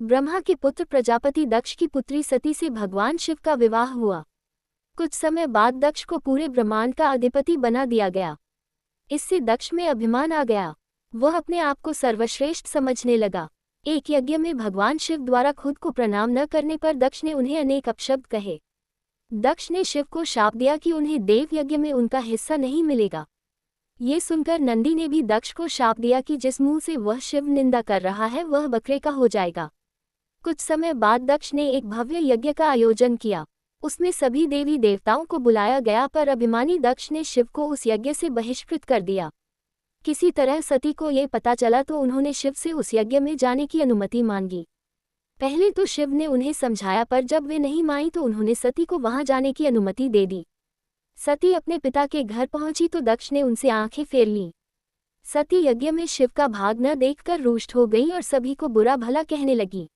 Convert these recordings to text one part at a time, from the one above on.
ब्रह्मा के पुत्र प्रजापति दक्ष की पुत्री सती से भगवान शिव का विवाह हुआ। कुछ समय बाद दक्ष को पूरे ब्रह्मांड का अधिपति बना दिया गया। इससे दक्ष में अभिमान आ गया। वह अपने आप को सर्वश्रेष्ठ समझने लगा। एक यज्ञ में भगवान शिव द्वारा खुद को प्रणाम न करने पर दक्ष ने उन्हें अनेक अपशब्द कहे। दक्ष ने शिव को शाप दिया कि उन्हें देव यज्ञ में उनका हिस्सा नहीं मिलेगा। ये सुनकर नंदी ने भी दक्ष को शाप दिया कि जिस मुंह से वह शिव निंदा कर रहा है वह बकरे का हो जाएगा। कुछ समय बाद दक्ष ने एक भव्य यज्ञ का आयोजन किया। उसमें सभी देवी देवताओं को बुलाया गया, पर अभिमानी दक्ष ने शिव को उस यज्ञ से बहिष्कृत कर दिया। किसी तरह सती को ये पता चला तो उन्होंने शिव से उस यज्ञ में जाने की अनुमति मांगी। पहले तो शिव ने उन्हें समझाया, पर जब वे नहीं मानी तो उन्होंने सती को वहां जाने की अनुमति दे दी। सती अपने पिता के घर पहुंची तो दक्ष ने उनसे आंखें फेर लीं। सती यज्ञ में शिव का भाग न देखकर रुष्ट हो गई और सभी को बुरा भला कहने लगी।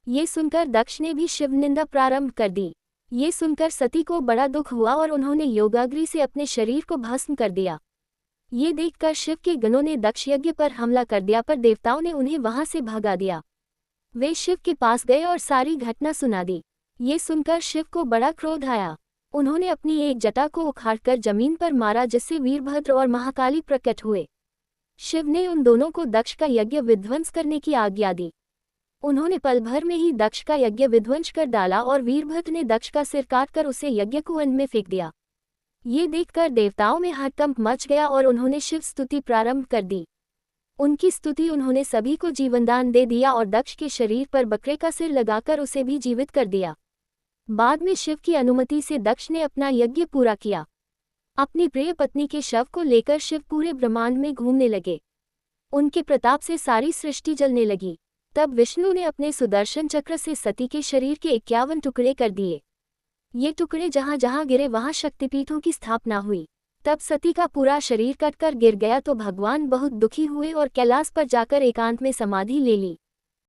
ये सुनकर दक्ष ने भी शिव निंदा प्रारंभ कर दी। ये सुनकर सती को बड़ा दुख हुआ और उन्होंने योगाग्नि से अपने शरीर को भस्म कर दिया। ये देखकर शिव के गणों ने दक्ष यज्ञ पर हमला कर दिया, पर देवताओं ने उन्हें वहां से भगा दिया। वे शिव के पास गए और सारी घटना सुना दी। ये सुनकर शिव को बड़ा क्रोध आया। उन्होंने अपनी एक जटा को उखाड़कर जमीन पर मारा, जिससे वीरभद्र और महाकाली प्रकट हुए। शिव ने उन दोनों को दक्ष का यज्ञ विध्वंस करने की आज्ञा दी। उन्होंने पल भर में ही दक्ष का यज्ञ विध्वंस कर डाला और वीरभद्र ने दक्ष का सिर काटकर उसे यज्ञ कुंड में फेंक दिया। ये देखकर देवताओं में हड़कंप मच गया और उन्होंने शिव स्तुति प्रारंभ कर दी। उनकी स्तुति उन्होंने सभी को जीवनदान दे दिया और दक्ष के शरीर पर बकरे का सिर लगाकर उसे भी जीवित कर दिया। बाद में शिव की अनुमति से दक्ष ने अपना यज्ञ पूरा किया। अपनी प्रिय पत्नी के शव को लेकर शिव पूरे ब्रह्मांड में घूमने लगे। उनके प्रताप से सारी सृष्टि जलने लगी। तब विष्णु ने अपने सुदर्शन चक्र से सती के शरीर के 51 टुकड़े कर दिए। ये टुकड़े जहां जहां गिरे वहां शक्तिपीठों की स्थापना हुई। तब सती का पूरा शरीर कटकर गिर गया तो भगवान बहुत दुखी हुए और कैलाश पर जाकर एकांत में समाधि ले ली।